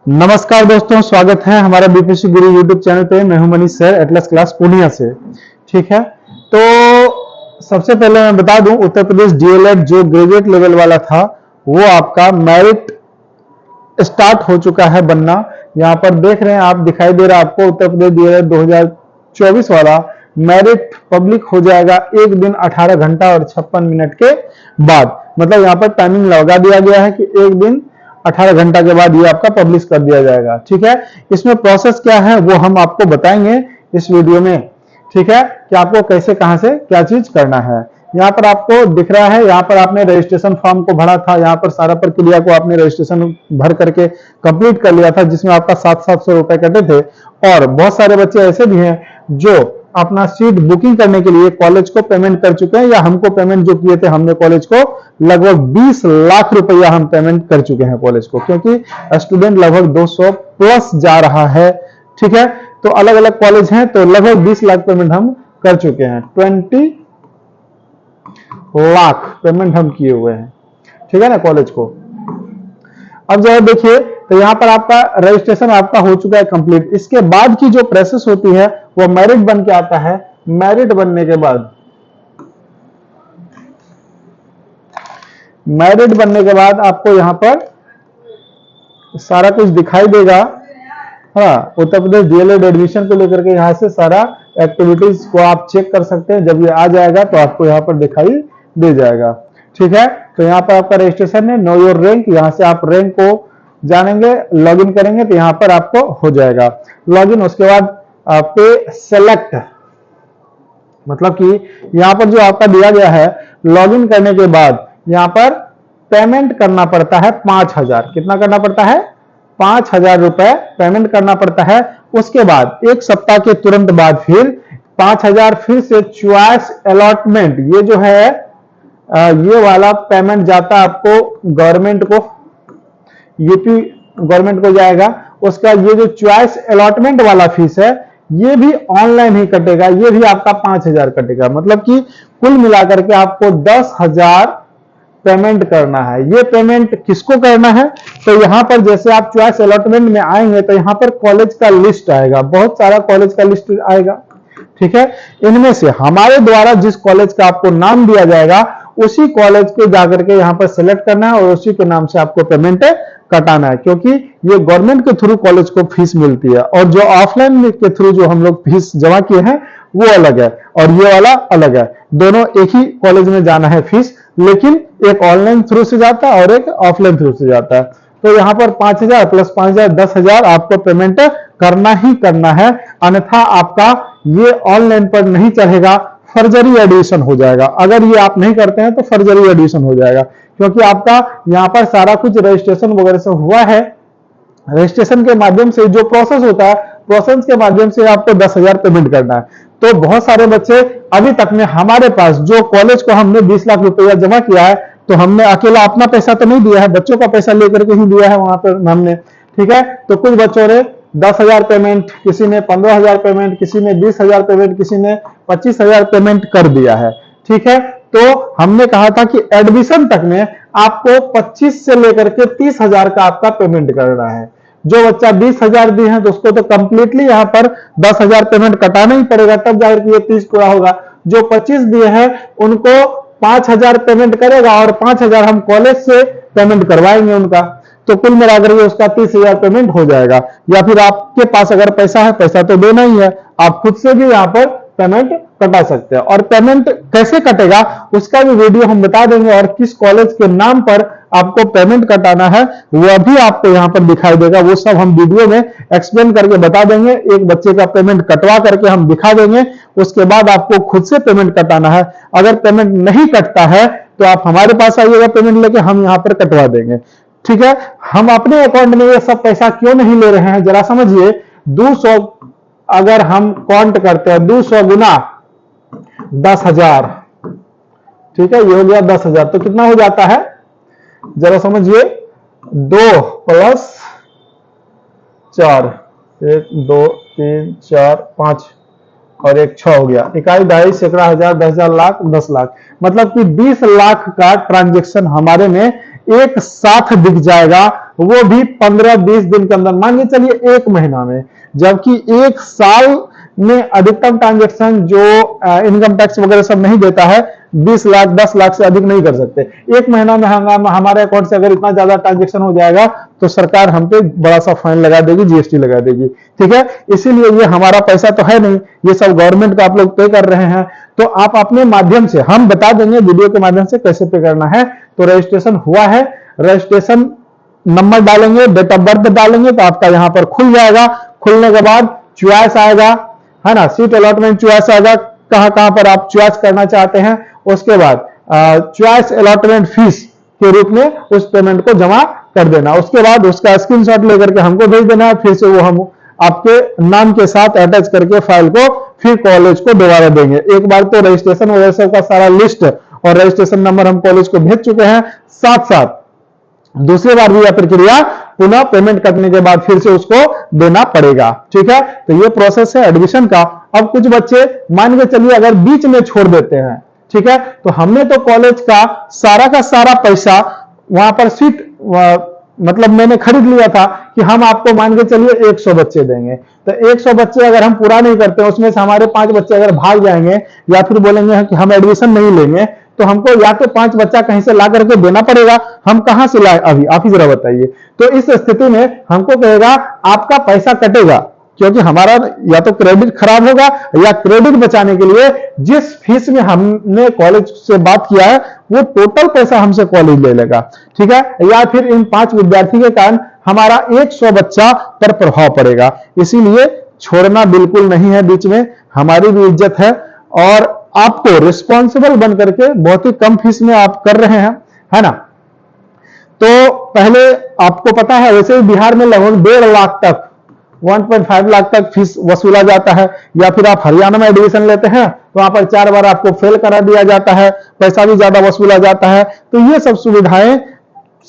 नमस्कार दोस्तों, स्वागत है हमारा बीपीएससी गुरु यूट्यूब चैनल पे। मैं हूं Manish sir, Atlas class Purnia से। ठीक है, तो सबसे पहले मैं बता दूं, उत्तर प्रदेश डीएलएड जो ग्रेजुएट लेवल वाला था वो आपका मेरिट स्टार्ट हो चुका है बनना। यहाँ पर देख रहे हैं आप, दिखाई दे रहा है आपको उत्तर प्रदेश डीएलएड 2024 वाला मेरिट पब्लिक हो जाएगा एक दिन 18 घंटा और 56 मिनट के बाद। मतलब यहाँ पर टाइमिंग लगा दिया गया है कि एक दिन 18 घंटा के बाद ये आपका पब्लिश कर दिया जाएगा। ठीक है, इसमें प्रोसेस क्या है वो हम आपको बताएंगे इस वीडियो में। ठीक है, कि आपको कैसे कहां से क्या चीज करना है। यहाँ पर आपको दिख रहा है, यहाँ पर आपने रजिस्ट्रेशन फॉर्म को भरा था, यहाँ पर सारा प्रक्रिया को आपने रजिस्ट्रेशन भर करके कंप्लीट कर लिया था, जिसमें आपका 700 रुपए कटे थे। और बहुत सारे बच्चे ऐसे भी हैं जो अपना सीट बुकिंग करने के लिए कॉलेज को पेमेंट कर चुके हैं, या हमको पेमेंट जो किए थे हमने कॉलेज को लगभग 20 लाख रुपया हम पेमेंट कर चुके हैं कॉलेज को, क्योंकि स्टूडेंट लगभग 200 प्लस जा रहा है। ठीक है, तो अलग अलग कॉलेज हैं, तो लगभग 20 लाख पेमेंट हम कर चुके हैं। 20 लाख पेमेंट हम किए हुए हैं। ठीक है ना, कॉलेज को। अब जो है देखिए, तो यहां पर आपका रजिस्ट्रेशन आपका हो चुका है कंप्लीट। इसके बाद की जो प्रोसेस होती है वो मेरिट बन के आता है। मेरिट बनने के बाद आपको यहां पर सारा कुछ दिखाई देगा। हाँ, उत्तर प्रदेश डीएलएड एडमिशन को लेकर के यहां से सारा एक्टिविटीज को आप चेक कर सकते हैं। जब ये आ जाएगा तो आपको यहां पर दिखाई दे जाएगा। ठीक है, तो यहाँ पर आपका रजिस्ट्रेशन है, नो योर रैंक। यहां से आप रैंक को जानेंगे, लॉगिन करेंगे तो यहां पर आपको हो जाएगा लॉगिन। उसके बाद पे सेलेक्ट, मतलब कि यहां पर जो आपका दिया गया है, लॉगिन करने के बाद यहां पर पेमेंट करना पड़ता है 5,000। कितना करना पड़ता है? 5,000 रुपए पेमेंट करना पड़ता है। उसके बाद एक सप्ताह के तुरंत बाद फिर 5,000 फिर से चॉइस अलॉटमेंट, ये जो है ये वाला पेमेंट जाता है आपको गवर्नमेंट को, यूपी गवर्नमेंट को जाएगा। उसका ये जो चॉइस अलॉटमेंट वाला फीस है ये भी ऑनलाइन ही कटेगा, ये भी आपका 5,000 कटेगा। मतलब कि कुल मिलाकर के आपको 10,000 पेमेंट करना है। ये पेमेंट किसको करना है? तो यहां पर जैसे आप चॉइस अलॉटमेंट में आएंगे तो यहां पर कॉलेज का लिस्ट आएगा, बहुत सारा कॉलेज का लिस्ट आएगा। ठीक है, इनमें से हमारे द्वारा जिस कॉलेज का आपको नाम दिया जाएगा उसी कॉलेज को जाकर के यहां पर सिलेक्ट करना है और उसी के नाम से आपको पेमेंट कटाना है, क्योंकि ये गवर्नमेंट के थ्रू कॉलेज को फीस मिलती है और जो ऑफलाइन के थ्रू जो हम लोग फीस जमा किए हैं वो अलग है और ये वाला अलग है। दोनों एक ही कॉलेज में जाना है फीस, लेकिन एक ऑनलाइन थ्रू से जाता है और एक ऑफलाइन थ्रू से जाता है। तो यहां पर 5,000 प्लस 5,000 10,000 आपको पेमेंट करना ही करना है, अन्यथा आपका ये ऑनलाइन पर नहीं चढ़ेगा, फर्जरी एडमिशन हो जाएगा। अगर ये आप नहीं करते हैं तो फर्जरी एडमिशन हो जाएगा, क्योंकि आपका यहाँ पर सारा कुछ रजिस्ट्रेशन वगैरह से हुआ है। रजिस्ट्रेशन के माध्यम से जो प्रोसेस होता है, प्रोसेस के माध्यम से आपको 10,000 पेमेंट करना है। तो बहुत सारे बच्चे अभी तक में हमारे पास, जो कॉलेज को हमने 20 लाख रुपया जमा किया है, तो हमने अकेला अपना पैसा तो नहीं दिया है, बच्चों का पैसा लेकर के ही दिया है वहां पर हमने। ठीक है, तो कुछ बच्चों ने 10,000 पेमेंट, किसी ने 15,000 पेमेंट, किसी ने 20,000 पेमेंट, किसी ने 25,000 पेमेंट कर दिया है। ठीक है, तो हमने कहा था कि एडमिशन तक में आपको 25 से लेकर के 30,000 का आपका पेमेंट करना है। जो बच्चा 20,000 दिए हैं तो उसको तो कंप्लीटली यहाँ पर 10,000 पेमेंट कटाना ही पड़ेगा, तब जाकर के ये 30 पूरा होगा। जो 25 दिए हैं उनको 5,000 पेमेंट करेगा और 5,000 हम कॉलेज से पेमेंट करवाएंगे उनका, तो कुल मिलाकर के उसका 30,000 पेमेंट हो जाएगा। या फिर आपके पास अगर पैसा है, पैसा तो देना ही है, आप खुद से भी यहाँ पर पेमेंट कटा सकते हैं। और पेमेंट कैसे कटेगा उसका भी वीडियो हम बता देंगे, और किस कॉलेज के नाम पर आपको पेमेंट कटाना है वो भी आपको यहाँ पर दिखाई देगा। वो सब हम वीडियो में एक्सप्लेन करके बता देंगे, एक बच्चे का पेमेंट कटवा करके हम दिखा देंगे। उसके बाद आपको खुद से पेमेंट कटाना है। अगर पेमेंट नहीं कटता है तो आप हमारे पास आइएगा पेमेंट लेके, हम यहाँ पर कटवा देंगे। ठीक है, हम अपने अकाउंट में ये सब पैसा क्यों नहीं ले रहे हैं जरा समझिए। 200 अगर हम काउंट करते हैं, 200 गुना 10,000, ठीक है, ये हो गया 10,000, तो कितना हो जाता है जरा समझिए। 2 प्लस 4, 1 2 3 4 5 और 1 6 हो गया। इकाई, दहाई, सैकड़ा, हजार, 10,000, लाख, 10 लाख, मतलब कि 20 लाख का ट्रांजेक्शन हमारे में एक साथ दिख जाएगा वो भी 15-20 दिन के अंदर, मान के चलिए 1 महीना में, जबकि 1 साल में अधिकतम ट्रांजेक्शन जो इनकम टैक्स वगैरह सब नहीं देता है 20 लाख 10 लाख से अधिक नहीं कर सकते। 1 महीना में हमारे अकाउंट से अगर इतना ज्यादा ट्रांजेक्शन हो जाएगा तो सरकार हम पे बड़ा सा फाइन लगा देगी, जीएसटी लगा देगी। ठीक है, इसीलिए ये हमारा पैसा तो है नहीं, ये सब गवर्नमेंट का आप लोग पे कर रहे हैं। तो आप अपने माध्यम से, हम बता देंगे वीडियो के माध्यम से कैसे पे करना है। तो रजिस्ट्रेशन हुआ है, रजिस्ट्रेशन नंबर डालेंगे, डेट ऑफ बर्थ डालेंगे तो आपका यहां पर खुल जाएगा। खुलने के बाद चॉइस आएगा, है ना, सीट अलॉटमेंट चॉइस आएगा, कहां पर आप चॉइस करना चाहते हैं। उसके बाद चॉइस अलॉटमेंट फीस के रूप में उस पेमेंट को जमा कर देना। उसके बाद उसका स्क्रीनशॉट लेकर के हमको भेज देना है, फिर से वो हम आपके नाम के साथ अटैच करके फाइल को फिर कॉलेज को दोबारा देंगे। एक बार तो रजिस्ट्रेशन वगैरह सब का सारा लिस्ट और रजिस्ट्रेशन नंबर हम कॉलेज को भेज चुके हैं, साथ साथ दूसरी बार भी यह प्रक्रिया पुनः पेमेंट करने के बाद फिर से उसको देना पड़ेगा। ठीक है, तो ये प्रोसेस है एडमिशन का। अब कुछ बच्चे मान के चलिए अगर बीच में छोड़ देते हैं, ठीक है, तो हमने तो कॉलेज का सारा पैसा वहां पर सीट मतलब मैंने खरीद लिया था कि हम आपको मान के चलिए 100 बच्चे देंगे। तो 100 बच्चे अगर हम पूरा नहीं करते, उसमें से हमारे 5 बच्चे अगर भाग जाएंगे या फिर बोलेंगे कि हम एडमिशन नहीं लेंगे, तो हमको या तो 5 बच्चा कहीं से ला करके देना पड़ेगा। हम कहां से लाए अभी आप ही जरा बताइए। तो इस स्थिति में हमको कहेगा आपका पैसा कटेगा, क्योंकि हमारा या तो क्रेडिट खराब होगा या क्रेडिट बचाने के लिए जिस फीस में हमने कॉलेज से बात किया है वो टोटल पैसा हमसे कॉलेज ले लेगा। ठीक है, या फिर इन 5 विद्यार्थी के कारण हमारा 100 बच्चा पर प्रभाव पड़ेगा। इसीलिए छोड़ना बिल्कुल नहीं है बीच में, हमारी भी इज्जत है और आपको रिस्पॉन्सिबल बन करके बहुत ही कम फीस में आप कर रहे हैं, है ना। तो पहले आपको पता है वैसे ही बिहार में लगभग 1.5 लाख तक 1.5 लाख तक फीस वसूला जाता है। या फिर आप हरियाणा में एडमिशन लेते हैं तो वहां पर 4 बार आपको फेल करा दिया जाता है, पैसा भी ज्यादा वसूला जाता है। तो ये सब सुविधाएं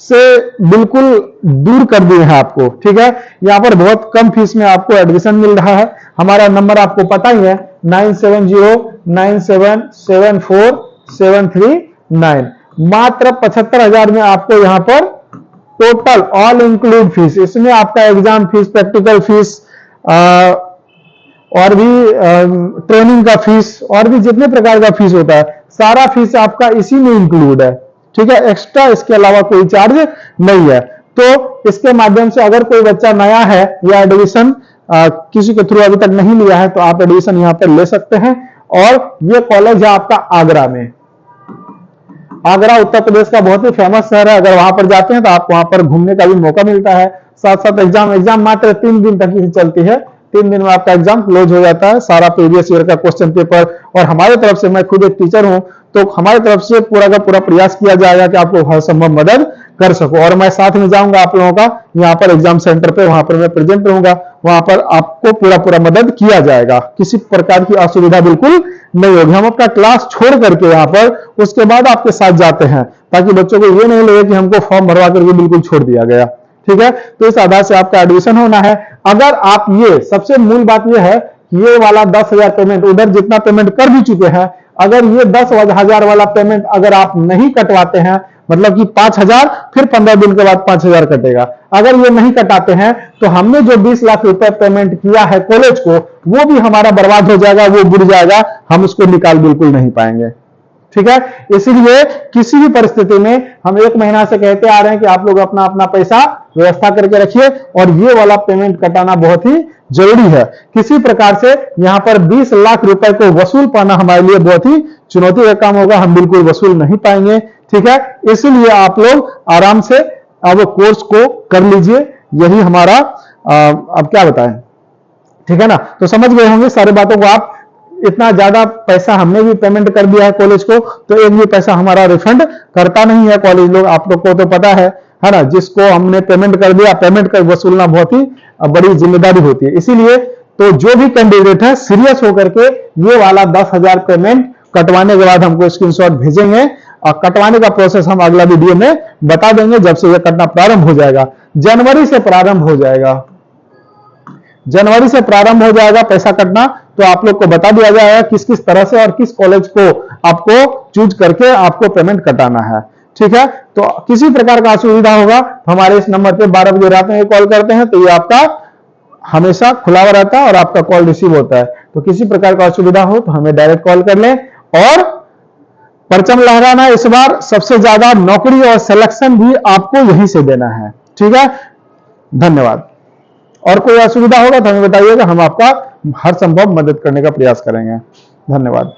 से बिल्कुल दूर कर दिए हैं आपको। ठीक है, यहां पर बहुत कम फीस में आपको एडमिशन मिल रहा है। हमारा नंबर आपको पता ही है 9709774739। मात्र 75,000 में आपको यहां पर टोटल ऑल इंक्लूड फीस, इसमें आपका एग्जाम फीस, प्रैक्टिकल फीस और भी ट्रेनिंग का फीस और भी जितने प्रकार का फीस होता है सारा फीस आपका इसी में इंक्लूड है। ठीक है, एक्स्ट्रा इसके अलावा कोई चार्ज नहीं है। तो इसके माध्यम से अगर कोई बच्चा नया है या एडमिशन किसी के थ्रू अभी तक नहीं लिया है तो आप एडमिशन यहां पर ले सकते हैं। और ये कॉलेज है आपका आगरा में। आगरा उत्तर प्रदेश का बहुत ही फेमस शहर है। अगर वहां पर जाते हैं तो आप वहां पर घूमने का भी मौका मिलता है। साथ साथ एग्जाम मात्र 3 दिन तक ही चलती है। 3 दिन में आपका एग्जाम क्लोज हो जाता है, सारा प्रीवियस ईयर का क्वेश्चन पेपर। और हमारी तरफ से, मैं खुद एक टीचर हूं तो हमारी तरफ से पूरा का पूरा प्रयास किया जाएगा कि आपको हर संभव मदद कर सको। और मैं साथ में जाऊंगा आप लोगों का यहाँ पर एग्जाम सेंटर पे, वहां पर मैं प्रेजेंट रहूंगा, वहां पर आपको पूरा मदद किया जाएगा। किसी प्रकार की असुविधा बिल्कुल नहीं होगी। हम अपना क्लास छोड़ करके यहाँ पर उसके बाद आपके साथ जाते हैं ताकि बच्चों को ये नहीं लगे कि हमको फॉर्म भरवा करके बिल्कुल छोड़ दिया गया। ठीक है, तो इस आधार से आपका एडमिशन होना है। अगर आप ये सबसे मूल बात ये है, ये वाला 10,000 पेमेंट उधर जितना पेमेंट कर भी चुके हैं, अगर ये 10,000 वाला पेमेंट अगर आप नहीं कटवाते हैं, मतलब कि 5,000 फिर 15 दिन के बाद 5,000 कटेगा। अगर ये नहीं कटाते हैं तो हमने जो 20 लाख रुपए पेमेंट किया है कॉलेज को वो भी हमारा बर्बाद हो जाएगा, वो बुड़ जाएगा, हम उसको निकाल बिल्कुल नहीं पाएंगे। ठीक है, इसलिए किसी भी परिस्थिति में हम 1 महीना से कहते आ रहे हैं कि आप लोग अपना अपना पैसा व्यवस्था करके रखिए और ये वाला पेमेंट कटाना बहुत ही जरूरी है। किसी प्रकार से यहां पर 20 लाख रुपए को वसूल पाना हमारे लिए बहुत ही चुनौती का काम होगा, हम बिल्कुल वसूल नहीं पाएंगे। ठीक है, इसलिए आप लोग आराम से अब कोर्स को कर लीजिए, यही हमारा अब क्या बताएं। ठीक है ना, तो समझ गए होंगे सारी बातों को आप। इतना ज्यादा पैसा हमने भी पेमेंट कर दिया है कॉलेज को, तो एक भी पैसा हमारा रिफंड करता नहीं है कॉलेज लोग, आप लोग को तो पता है ना। जिसको हमने पेमेंट कर दिया, पेमेंट कर वसूलना बहुत ही बड़ी जिम्मेदारी होती है। इसीलिए तो जो भी कैंडिडेट है सीरियस होकर के ये वाला 10,000 पेमेंट कटवाने के बाद हमको स्क्रीनशॉट भेजेंगे और कटवाने का प्रोसेस हम अगला वीडियो में बता देंगे जब से ये कटना प्रारंभ हो जाएगा। जनवरी से प्रारंभ हो जाएगा, जनवरी से प्रारंभ हो जाएगा पैसा कटना। तो आप लोग को बता दिया जाएगा किस किस तरह से और किस कॉलेज को आपको चूज करके आपको पेमेंट कटाना है। ठीक है, तो किसी प्रकार का असुविधा होगा तो हमारे इस नंबर पे 12 बजे रात में कॉल करते हैं, तो ये आपका हमेशा खुला हुआ रहता है और आपका कॉल रिसीव होता है। तो किसी प्रकार का असुविधा हो तो हमें डायरेक्ट कॉल कर लें। और परचम लहराना इस बार सबसे ज्यादा नौकरी और सिलेक्शन भी आपको यहीं से देना है। ठीक है, धन्यवाद। और कोई असुविधा होगा तो हमें बताइएगा, हम आपका हर संभव मदद करने का प्रयास करेंगे। धन्यवाद।